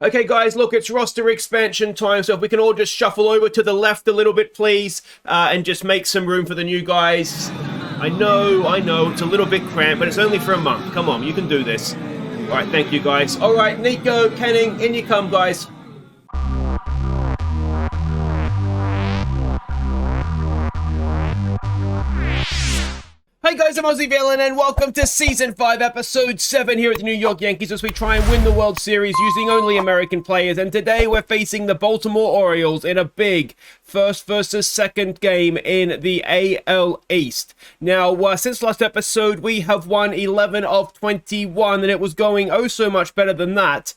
Okay, guys, look, it's roster expansion time, so if we can all just shuffle over to the left a little bit, please, and just make some room for the new guys. I know, it's a little bit cramped, but it's only for a month. Come on, you can do this. All right, thank you, guys. All right, Nico, Kenning, in you come, guys. Hey guys, I'm Aussie Villain and welcome to Season 5, Episode 7 here at the New York Yankees as we try and win the World Series using only American players. And today we're facing the Baltimore Orioles in a big first versus second game in the AL East. Now, since last episode, we have won 11 of 21 and it was going oh so much better than that.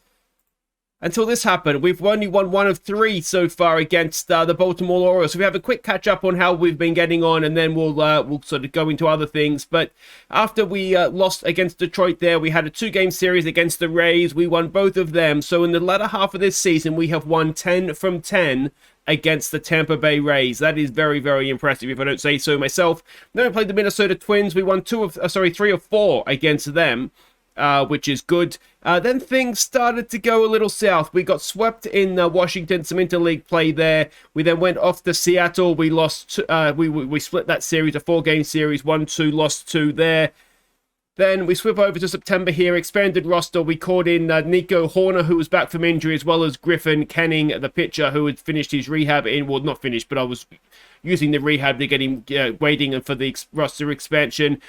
Until this happened, we've only won 1 of 3 so far against the Baltimore Orioles. So we have a quick catch up on how we've been getting on, and then we'll sort of go into other things. But after we lost against Detroit there, we had a 2-game series against the Rays. We won both of them. So in the latter half of this season, we have won 10 from 10 against the Tampa Bay Rays. That is very, very impressive, if I don't say so myself. Then we played the Minnesota Twins. We won 3 of 4 against them. Which is good. Then things started to go a little south. We got swept in Washington, some interleague play there. We then went off to Seattle. We lost. We split that series, a 4-game series, 1-2, lost 2 there. Then we swip over to September here, expanded roster. We called in Nico Hoerner, who was back from injury, as well as Griffin Kenning, the pitcher, who had finished his rehab well, not finished, but I was using the rehab to get him waiting for the roster expansion.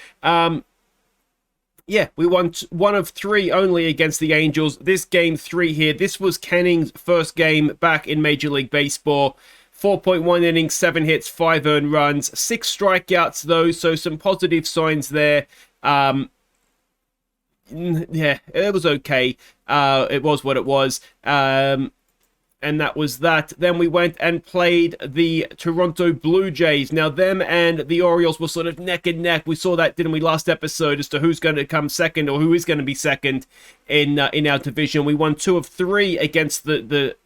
Yeah, we won 1 of 3 only against the Angels. This game 3 here, this was Kenning's first game back in Major League Baseball. 4.1 innings, 7 hits, 5 earned runs, 6 strikeouts though, so some positive signs there. Yeah, it was okay. It was what it was. And that was that. Then we went and played the Toronto Blue Jays. Now, them and the Orioles were sort of neck and neck. We saw that, didn't we, last episode, as to who's going to come second or who is going to be second in our division. We won 2 of 3 against the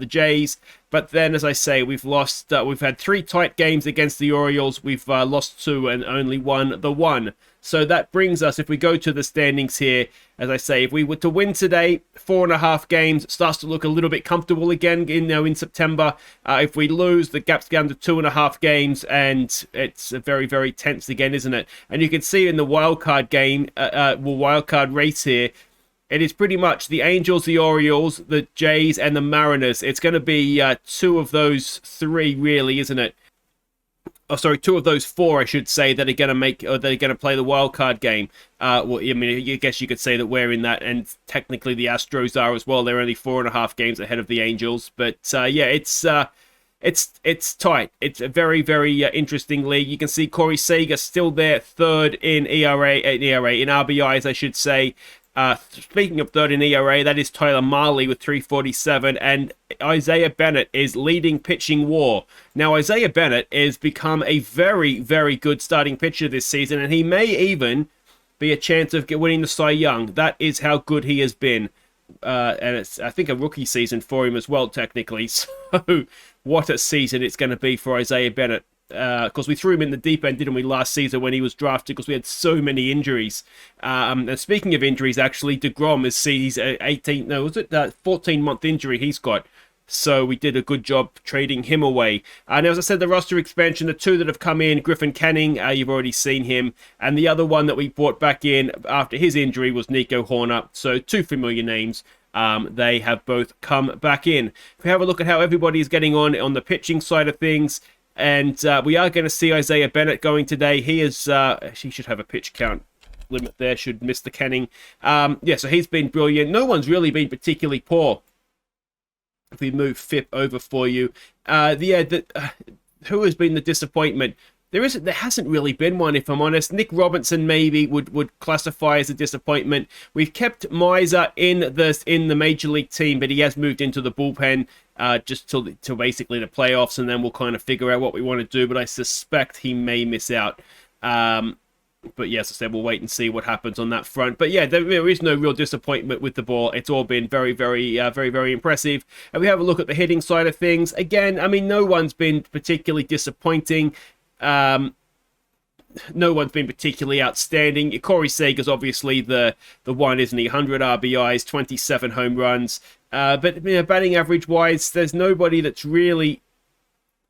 Jays. But then, as I say, we've lost. We've had 3 tight games against the Orioles. We've lost 2 and only won the 1. So that brings us, if we go to the standings here, as I say, if we were to win today, 4.5 games, starts to look a little bit comfortable again in September. If we lose, the gap's down to 2.5 games, and it's very, very tense again, isn't it? And you can see in the wildcard game, wildcard race here, it is pretty much the Angels, the Orioles, the Jays, and the Mariners. It's going to be 2 of those 3, really, isn't it? Oh, sorry, 2 of those 4, I should say, that are going to play the wild card game. Well, I mean, I guess you could say that we're in that, and technically the Astros are as well. They're only 4.5 games ahead of the Angels, but yeah, it's tight. It's a very, very interesting league. You can see Corey Seager still there, 3rd in in RBIs, I should say. Speaking of 3rd in ERA, that is Tyler Mahle with 347, and Isaiah Bennett is leading pitching WAR. Now, Isaiah Bennett has become a very, very good starting pitcher this season, and he may even be a chance of winning the Cy Young. That is how good he has been. And it's, I think, a rookie season for him as well, technically. So, what a season it's going to be for Isaiah Bennett. Because we threw him in the deep end, didn't we, last season when he was drafted, because we had so many injuries. And speaking of injuries, actually, DeGrom is he's 14-month injury he's got. So we did a good job trading him away. And as I said, the roster expansion, the 2 that have come in, Griffin Kenning, you've already seen him. And the other one that we brought back in after his injury was Nico Hoerner. So 2 familiar names. They have both come back in. If we have a look at how everybody is getting on the pitching side of things, and we are going to see Isaiah Bennett going today. He should have a pitch count limit there, should miss the Kenning. Yeah, so he's been brilliant. No one's really been particularly poor. If we move FIP over for you. Who has been the disappointment? There hasn't really been one, if I'm honest. Nick Robinson maybe would classify as a disappointment. We've kept Miser in the Major League team, but he has moved into the bullpen just till basically the playoffs, and then we'll kind of figure out what we want to do. But I suspect he may miss out. But yes, I said we'll wait and see what happens on that front. But yeah, there is no real disappointment with the ball. It's all been very, very, very impressive. And we have a look at the hitting side of things. Again, I mean, no one's been particularly disappointing. No one's been particularly outstanding. Corey Seager's obviously the one, isn't he? 100 RBIs, 27 home runs. But batting average wise, there's nobody that's really.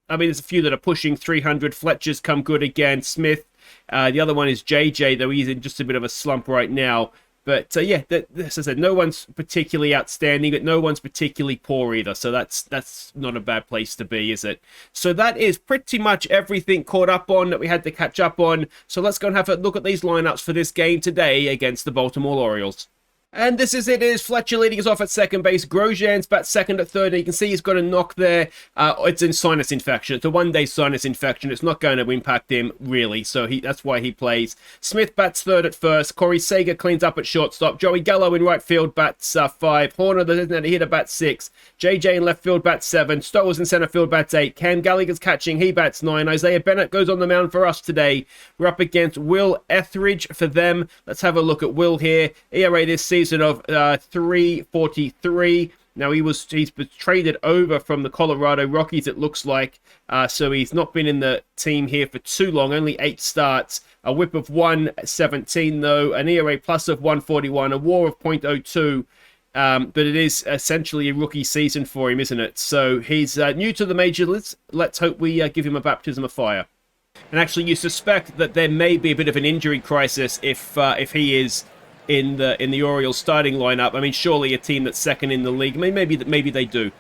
I mean, there's a few that are pushing 300. Fletcher's come good again. Smith. The other one is JJ, though he's in just a bit of a slump right now. But yeah, as I said, no one's particularly outstanding, but no one's particularly poor either. So that's not a bad place to be, is it? So that is pretty much everything caught up on that we had to catch up on. So let's go and have a look at these lineups for this game today against the Baltimore Orioles. And this is it. It is Fletcher leading us off at second base. Grosjean's bat second at third. And you can see he's got a knock there. It's in sinus infection. It's a one-day sinus infection. It's not going to impact him, really. So that's why he plays. Smith bats third at first. Corey Seager cleans up at shortstop. Joey Gallo in right field bats 5. Horner, the designated hitter, bats 6. JJ in left field bats 7. Stowers in center field bats 8. Cam Gallagher's catching. He bats 9. Isaiah Bennett goes on the mound for us today. We're up against Will Etheridge for them. Let's have a look at Will here. ERA this season of 3.43. Now he's been traded over from the Colorado Rockies, it looks like. So he's not been in the team here for too long, only 8 starts. A whip of 117 though, an ERA plus of 141, a WAR of .02. But it is essentially a rookie season for him, isn't it? So he's new to the majors. Let's hope we give him a baptism of fire. And actually, you suspect that there may be a bit of an injury crisis if he is in the Orioles starting lineup. I mean, surely a team that's second in the league, maybe they do.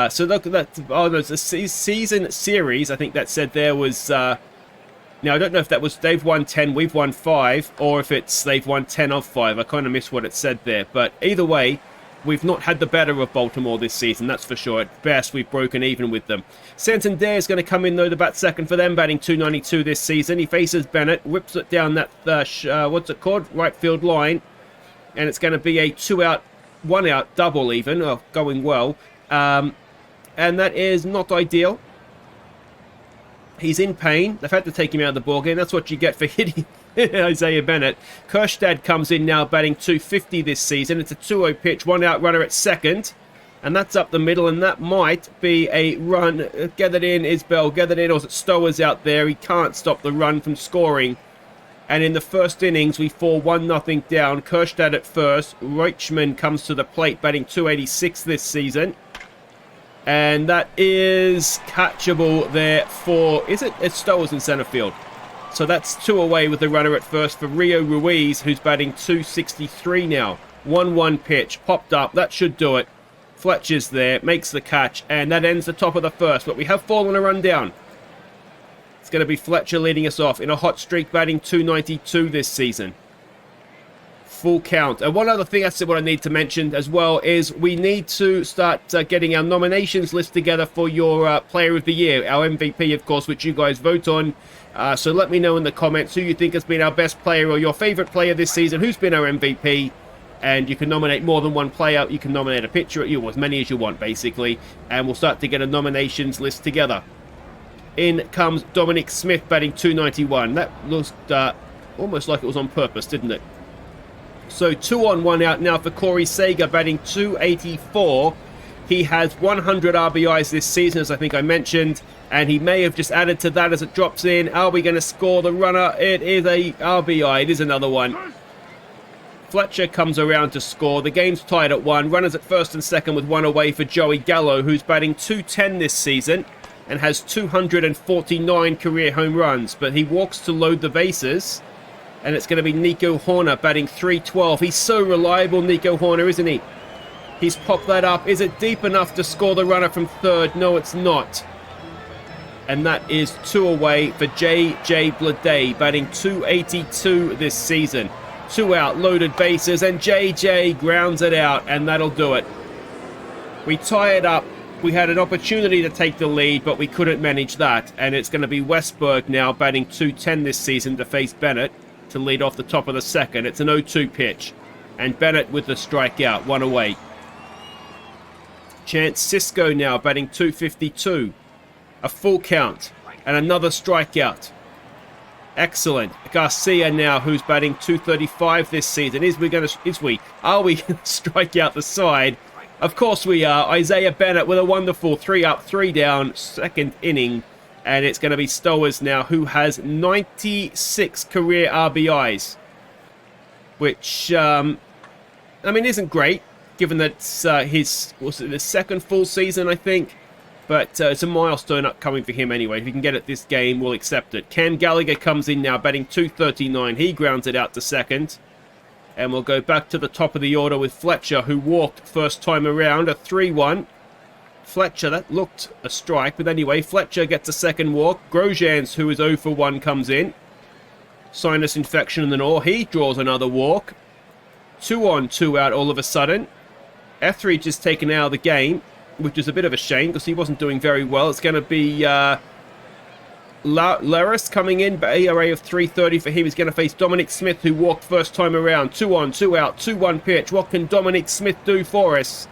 So look at that. Oh no, it's a season series. I think that said there was. Now I don't know if that was they've won 10, we've won 5, or if it's they've won 10 of 5. I kind of missed what it said there, but either way, we've not had the better of Baltimore this season, that's for sure. At best, we've broken even with them. Santander is going to come in, though, to bat second for them, batting .292 this season. He faces Bennett, whips it down that, what's it called? Right field line. And it's going to be a 2-out, 1-out double even, going well. And that is not ideal. He's in pain. They've had to take him out of the ballgame. That's what you get for hitting Isaiah Bennett. Kerstad comes in now, batting .250 this season. It's a 2-0 pitch, 1-out runner at second. And that's up the middle, and that might be a run. Get it in, Isbell. Get it in, or is it Stowers out there? He can't stop the run from scoring. And in the first innings, we fall 1-0 down. Kerstad at first. Reichman comes to the plate, batting .286 this season. And that is catchable there for... Is it? It's Stowers in center field. So that's 2 away with the runner at first for Rio Ruiz, who's batting .263 now. 1-1 pitch. Popped up. That should do it. Fletcher's there. Makes the catch. And that ends the top of the first. But we have fallen a run down. It's going to be Fletcher leading us off in a hot streak, batting .292 this season. Full count. And one other thing, that's what I need to mention as well, is we need to start getting our nominations list together for your Player of the Year, our MVP, of course, which you guys vote on. So let me know in the comments who you think has been our best player or your favorite player this season, who's been our MVP. And you can nominate more than one player. You can nominate a pitcher, as many as you want, basically. And we'll start to get a nominations list together. In comes Dominic Smith, batting .291. That looked almost like it was on purpose, didn't it? So 2 on 1 out now for Corey Seager, batting .284. He has 100 RBIs this season, as I think I mentioned, and he may have just added to that as it drops in. Are we going to score the runner? It is a RBI. It is another one. Fletcher comes around to score. The game's tied at 1. Runners at first and second with 1 away for Joey Gallo, who's batting .210 this season and has 249 career home runs. But he walks to load the bases, and it's going to be Nico Horner batting .312. He's so reliable, Nico Horner, isn't he? He's popped that up. Is it deep enough to score the runner from third? No, it's not. And that is 2 away for J.J. Bleday, batting .282 this season. 2 out, loaded bases, and J.J. grounds it out, and that'll do it. We tie it up. We had an opportunity to take the lead, but we couldn't manage that. And it's going to be Westberg now, batting .210 this season to face Bennett to lead off the top of the second. It's an 0-2 pitch. And Bennett with the strikeout, 1 away. Chance Cisco now, batting .252. A full count. And another strikeout. Excellent. Garcia now, who's batting .235 this season. Are we going to strike out the side? Of course we are. Isaiah Bennett with a wonderful 3 up, 3 down, second inning. And it's going to be Stowers now, who has 96 career RBIs. Which, isn't great. given that it's the second full season, I think. But it's a milestone upcoming for him anyway. If he can get it this game, we'll accept it. Cam Gallagher comes in now, batting .239. He grounds it out to second. And we'll go back to the top of the order with Fletcher, who walked first time around, a 3-1. Fletcher, that looked a strike, but anyway, Fletcher gets a second walk. Grosjean, who is 0 for 1, comes in. Sinus infection and all. He draws another walk. 2 on, 2 out all of a sudden. Etheridge is taken out of the game, which is a bit of a shame because he wasn't doing very well. It's going to be Laris coming in, but ERA of 3.30 for him. He's going to face Dominic Smith, who walked first time around. 2 on, 2 out, 2-1 pitch. What can Dominic Smith do for us?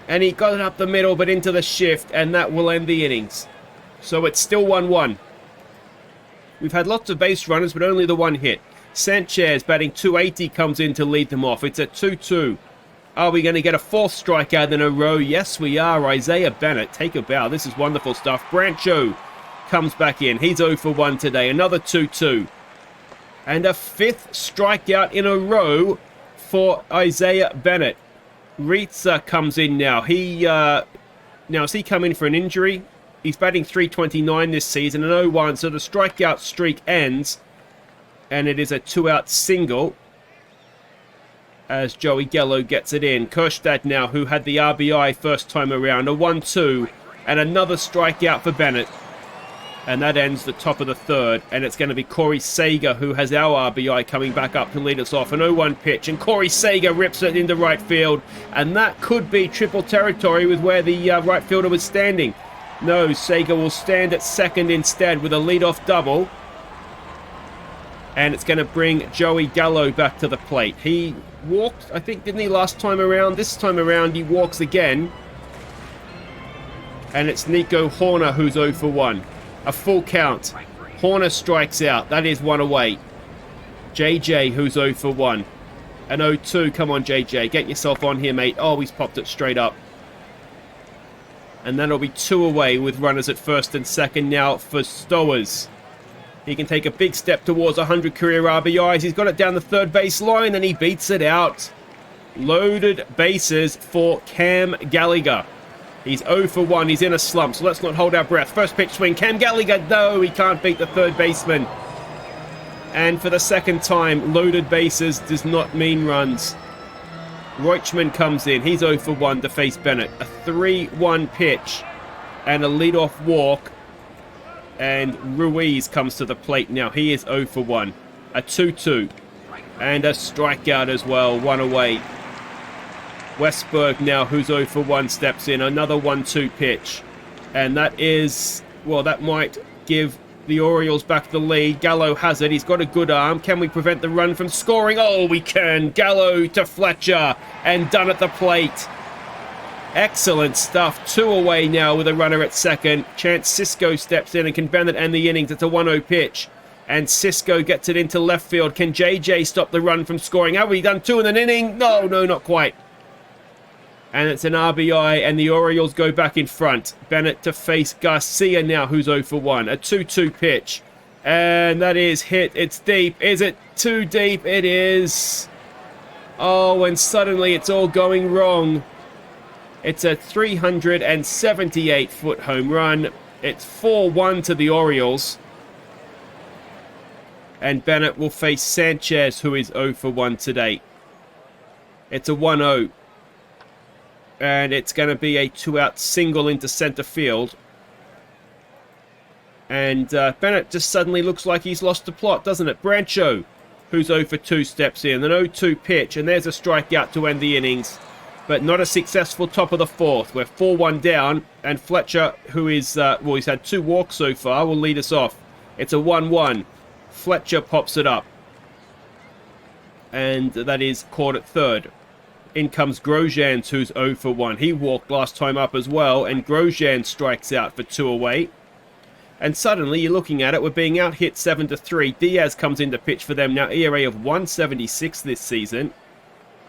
And he got it up the middle, but into the shift, and that will end the innings. So it's still 1-1. We've had lots of base runners, but only the one hit. Sanchez, batting .280, comes in to lead them off. It's a 2-2. Are we going to get a fourth strikeout in a row? Yes, we are. Isaiah Bennett, take a bow. This is wonderful stuff. Brancho comes back in. He's 0 for 1 today. Another 2-2. And a fifth strikeout in a row for Isaiah Bennett. Ritza comes in now. Has he come in for an injury? He's batting .329 this season, an 0-1. So the strikeout streak ends. And it is a 2-out single as Joey Gallo gets it in. Kerstad now, who had the RBI first time around, a 1-2, and another strikeout for Bennett. And that ends the top of the third, and it's going to be Corey Sager, who has our RBI, coming back up to lead us off. An 0-1 pitch, and Corey Sager rips it into right field, and that could be triple territory with where the right fielder was standing. No, Sager will stand at second instead with a leadoff double. And it's going to bring Joey Gallo back to the plate. He walked, I think, didn't he, last time around? This time around, he walks again. And it's Nico Horner who's 0 for 1. A full count. Horner strikes out. That is one away. JJ, who's 0 for 1. An 0-2. Come on, JJ. Get yourself on here, mate. Oh, he's popped it straight up. And that'll be 2 away with runners at first and second now for Stowers. He can take a big step towards 100 career RBIs. He's got it down the third base line and he beats it out. Loaded bases for Cam Gallagher. He's 0 for 1. He's in a slump, so let's not hold our breath. First pitch swing. Cam Gallagher, no, he can't beat the third baseman. And for the second time, loaded bases does not mean runs. Reuchman comes in. He's 0 for 1 to face Bennett. A 3-1 pitch and a leadoff walk. And Ruiz comes to the plate now. He is 0 for 1. A 2-2. And a strikeout as well. 1 away. Westberg now, who's 0 for 1, steps in. Another 1-2 pitch. And that is, well, that might give the Orioles back the lead. Gallo has it. He's got a good arm. Can we prevent the run from scoring? Oh, we can. Gallo to Fletcher. And done at the plate. Excellent stuff. 2 away now with a runner at second. Chance Cisco steps in and can bend it and the innings. It's a 1-0 pitch. And Cisco gets it into left field. Can JJ stop the run from scoring? Have we done 2 in an inning? No, not quite. And it's an RBI and the Orioles go back in front. Bennett to face Garcia now, who's 0 for 1. A 2-2 pitch. And that is hit. It's deep. Is it too deep? It is. Oh, and suddenly it's all going wrong. It's a 378-foot home run. It's 4-1 to the Orioles. And Bennett will face Sanchez, who is 0 for 1 today. It's a 1-0. And it's going to be a 2-out single into center field. And Bennett just suddenly looks like he's lost the plot, doesn't it? Brancho, who's 0 for 2, steps in. An 0-2 pitch, and there's a strikeout to end the innings. But not a successful top of the fourth. We're 4-1 down, and Fletcher, who is, well, he's had 2 walks so far, will lead us off. It's a 1-1. Fletcher pops it up. And that is caught at third. In comes Grosjean, who's 0 for 1. He walked last time up as well, and Grosjean strikes out for 2 away. And suddenly, you're looking at it, we're being out-hit 7-3. Diaz comes in to pitch for them now, ERA of 176 this season.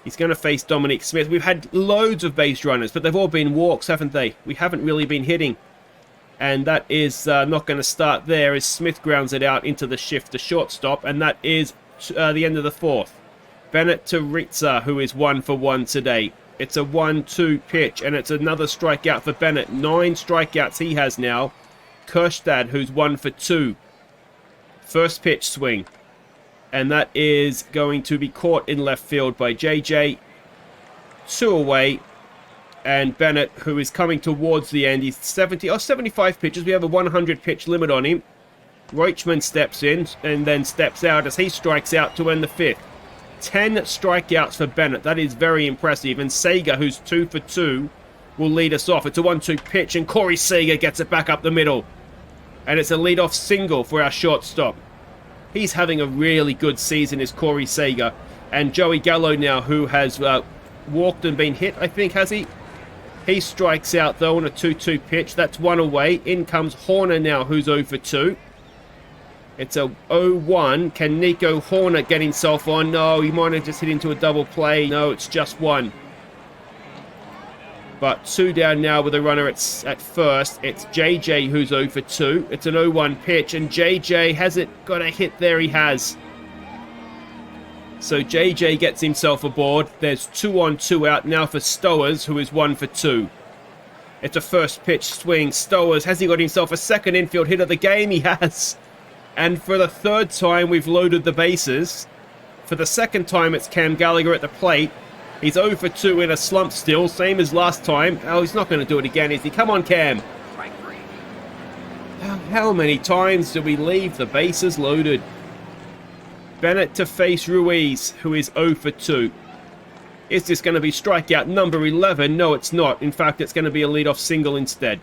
He's going to face Dominic Smith. We've had loads of base runners, but they've all been walks, haven't they? We haven't really been hitting. And that is not going to start there as Smith grounds it out into the shift to shortstop. And that is the end of the fourth. Bennett to Ritza, who is 1 for 1 today. It's a 1-2 pitch, and it's another strikeout for Bennett. 9 strikeouts he has now. Kerstad, who's 1 for 2. First pitch swing. And that is going to be caught in left field by JJ. 2 away. And Bennett, who is coming towards the end, he's 75 pitches. We have a 100 pitch limit on him. Reuchman steps in and then steps out as he strikes out to end the 5th. 10 strikeouts for Bennett. That is very impressive. And Sager, who's 2 for 2, will lead us off. It's a 1-2 pitch, and Corey Sager gets it back up the middle. And it's a leadoff single for our shortstop. He's having a really good season, is Corey Sager. And Joey Gallo now, who has walked and been hit, I think, has he? He strikes out, though, on a 2-2 pitch. That's 1 away. In comes Horner now, who's 0 for 2. It's a 0-1. Can Nico Horner get himself on? No, he might have just hit into a double play. No, it's just 1. But 2 down now with a runner at first. It's JJ who's 0 for 2. It's an 0-1 pitch, and JJ has it got a hit there. He has. So JJ gets himself aboard. There's 2 on 2 out now for Stowers, who is 1 for 2. It's a first pitch swing. Stowers, has he got himself a second infield hit of the game? He has. And for the 3rd time, we've loaded the bases. For the 2nd time, it's Cam Gallagher at the plate. He's 0 for 2 in a slump still, same as last time. Oh, he's not going to do it again, is he? Come on, Cam. How many times do we leave the bases loaded? Bennett to face Ruiz, who is 0 for 2. Is this going to be strikeout number 11? No, it's not. In fact, it's going to be a leadoff single instead.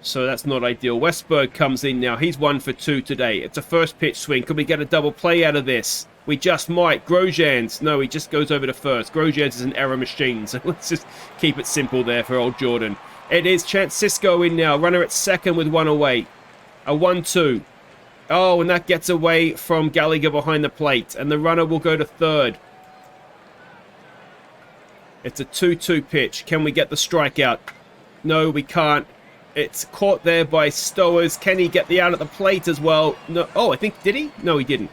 So that's not ideal. Westberg comes in now. He's 1 for 2 today. It's a first pitch swing. Could we get a double play out of this? We just might. Grosjean's. No, he just goes over to first. Grosjean's is an error machine. So let's just keep it simple there for old Jordan. It is Chance Sisco in now. Runner at 2nd with 1 away. A 1-2. Oh, and that gets away from Gallagher behind the plate. And the runner will go to 3rd. It's a 2-2 pitch. Can we get the strikeout? No, we can't. It's caught there by Stowers. Can he get the out at the plate as well? No. Oh, I think, did he? No, he didn't.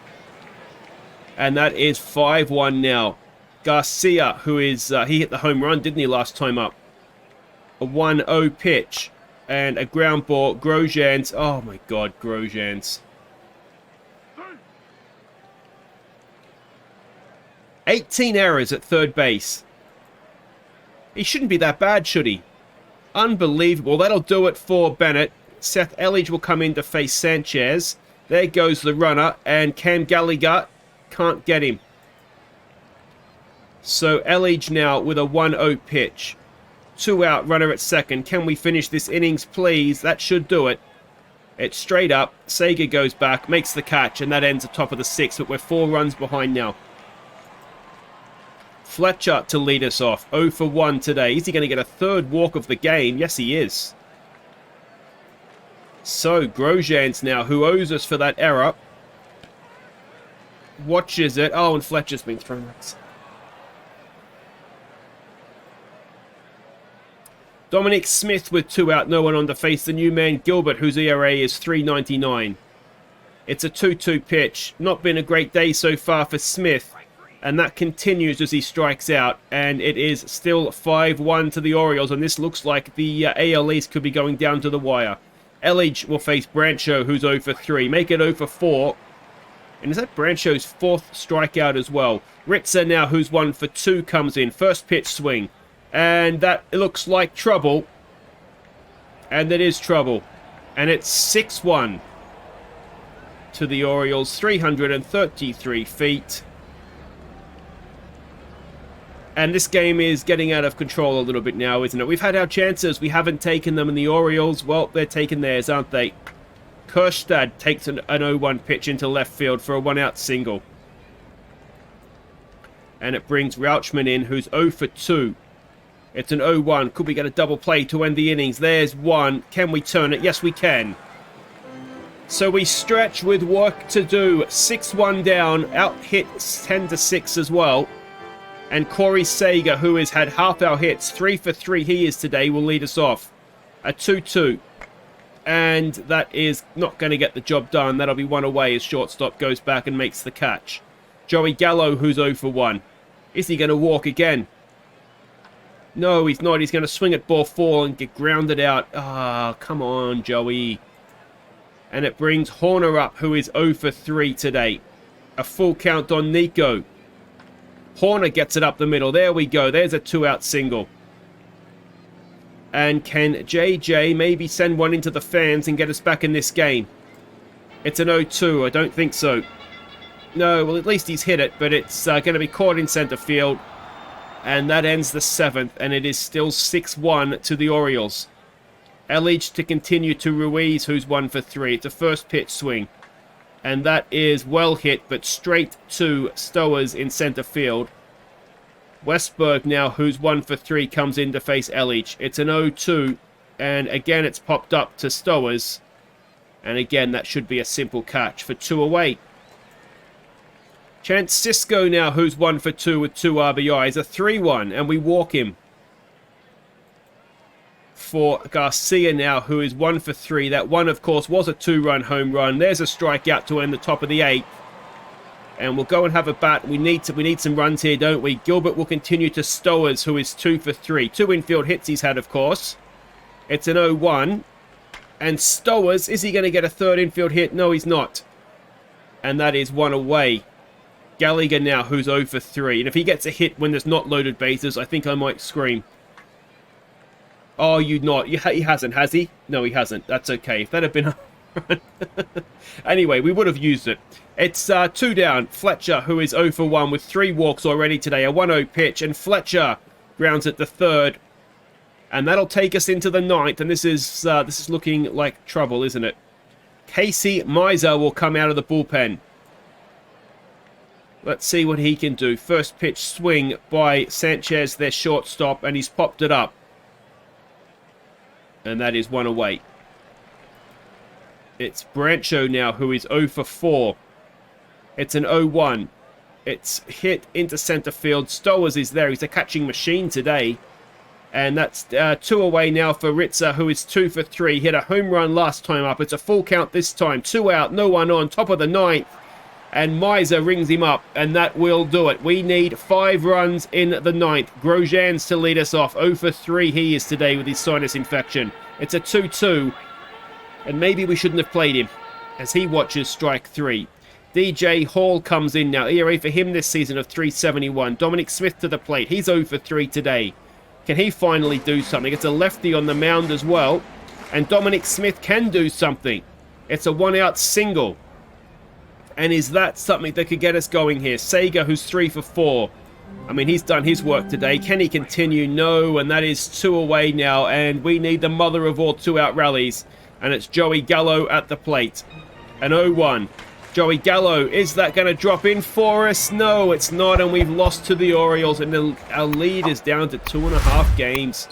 And that is 5-1 now. Garcia, who is, he hit the home run, didn't he, last time up? A 1-0 pitch. And a ground ball. Grosjean's. Oh, my God, Grosjean's. 18 errors at 3rd base. He shouldn't be that bad, should he? Unbelievable. That'll do it for Bennett. Seth Elledge will come in to face Sanchez. There goes the runner, and Cam Gallagher can't get him. So Elledge now with a 1-0 pitch. 2 out, runner at 2nd. Can we finish this innings, please? That should do it. It's straight up. Sager goes back, makes the catch, and that ends the top of the 6th, but we're 4 runs behind now. Fletcher to lead us off. 0 for 1 today. Is he going to get a 3rd walk of the game? Yes, he is. So, Grosjean's now, who owes us for that error, watches it. Oh, and Fletcher's been thrown out. Dominic Smith with 2 out, no one on to face the new man Gilbert, whose ERA is 3.99. It's a 2-2 pitch. Not been a great day so far for Smith. And that continues as he strikes out. And it is still 5-1 to the Orioles. And this looks like the AL East could be going down to the wire. Elledge will face Brancho, who's 0 for 3. Make it 0 for 4. And is that Brancho's 4th strikeout as well? Ritzer now, who's 1 for 2, comes in. First pitch swing. And that looks like trouble. And it is trouble. And it's 6-1 to the Orioles. 333 feet. And this game is getting out of control a little bit now, isn't it? We've had our chances. We haven't taken them. And the Orioles, well, they're taking theirs, aren't they? Kerstad takes an 0-1 pitch into left field for a 1-out single. And it brings Rauchman in, who's 0 for 2. It's an 0-1. Could we get a double play to end the innings? There's 1. Can we turn it? Yes, we can. So we stretch with work to do. 6-1 down. Out hit 10-6 as well. And Corey Sager, who has had half our hits, 3 for 3 he is today, will lead us off. A 2-2. And that is not going to get the job done. That'll be 1 away as shortstop goes back and makes the catch. Joey Gallo, who's 0 for 1. Is he going to walk again? No, he's not. He's going to swing at ball 4 and get grounded out. Ah, come on, Joey. And it brings Horner up, who is 0 for 3 today. A full count on Nico. Horner gets it up the middle. There we go. There's a 2-out single. And can JJ maybe send one into the fans and get us back in this game? It's an 0-2. I don't think so. No, well, at least he's hit it, but it's going to be caught in center field. And that ends the 7th, and it is still 6-1 to the Orioles. Elledge to continue to Ruiz, who's 1 for 3. It's a first pitch swing. And that is well hit, but straight to Stowers in center field. Westberg now, who's 1 for 3, comes in to face Elledge. It's an 0-2, and again it's popped up to Stowers. And again, that should be a simple catch for 2 away. Chance Cisco now, who's 1 for 2 with 2 RBIs, a 3-1, and we walk him. For Garcia now, who is 1 for 3. That one, of course, was a 2-run home run. There's a strikeout to end the top of the 8th. And we'll go and have a bat. We need some runs here, don't we? Gilbert will continue to Stowers, who is 2 for 3. 2 infield hits he's had, of course. It's an 0-1. And Stowers, is he going to get a 3rd infield hit? No, he's not. And that is 1 away. Gallagher now, who's 0 for 3. And if he gets a hit when there's not loaded bases, I think I might scream. Oh, you not. He hasn't, has he? No, he hasn't. That's okay. If that had been a run. Anyway, we would have used it. It's 2 down. Fletcher, who is 0 for 1 with 3 walks already today. A 1-0 pitch. And Fletcher grounds at the 3rd. And that'll take us into the 9th. And this is looking like trouble, isn't it? Casey Miser will come out of the bullpen. Let's see what he can do. First pitch swing by Sanchez, their shortstop, and he's popped it up. And that is 1 away. It's Brancho now, who is 0 for 4. It's an 0-1. It's hit into center field. Stowers is there. He's a catching machine today. And that's 2 away now for Ritzer, who is 2 for 3. Hit a home run last time up. It's a full count this time. 2 out, no one on. Top of the 9th. And Miser rings him up, and that will do it. We need 5 runs in the 9th. Grosjean's to lead us off. 0 for 3 he is today with his sinus infection. It's a 2-2, and maybe we shouldn't have played him, as he watches strike 3. DJ Hall comes in now. ERA for him this season of 3.71. Dominic Smith to the plate. He's 0 for 3 today. Can he finally do something? It's a lefty on the mound as well, and Dominic Smith can do something. It's a 1-out single. And is that something that could get us going here? Sager, who's 3 for 4. I mean, he's done his work today. Can he continue? No, and that is 2 away now. And we need the mother of all 2-out rallies. And it's Joey Gallo at the plate. An 0-1. Joey Gallo, is that going to drop in for us? No, it's not. And we've lost to the Orioles. And our lead is down to 2.5 games.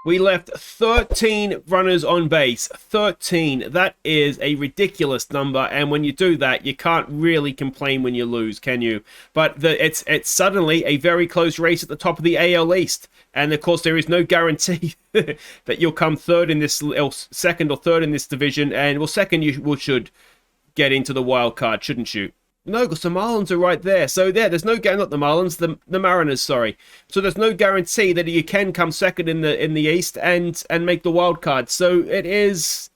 We left 13 runners on base. 13. That is a ridiculous number. And when you do that, you can't really complain when you lose, can you? But it's suddenly a very close race at the top of the AL East. And of course, there is no guarantee that you'll come third in this, or second or third in this division. And well, second you should get into the wild card, shouldn't you? No, because the Marlins are right there. So there's no guarantee, not the Marlins, the Mariners, sorry. So there's no guarantee that you can come second in the East and make the wild card. So it is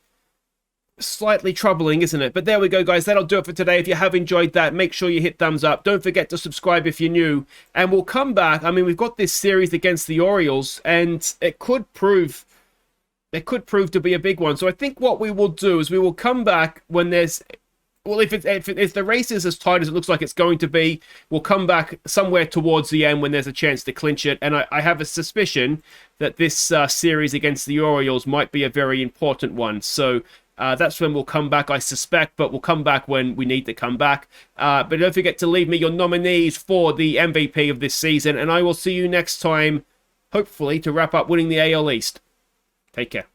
slightly troubling, isn't it? But there we go, guys. That'll do it for today. If you have enjoyed that, make sure you hit thumbs up. Don't forget to subscribe if you're new. And we'll come back. I mean, we've got this series against the Orioles, and it could prove to be a big one. So I think what we will do is we will come back when there's... Well, if the race is as tight as it looks like it's going to be, we'll come back somewhere towards the end when there's a chance to clinch it. And I have a suspicion that this series against the Orioles might be a very important one. So that's when we'll come back, I suspect. But we'll come back when we need to come back. But don't forget to leave me your nominees for the MVP of this season. And I will see you next time, hopefully, to wrap up winning the AL East. Take care.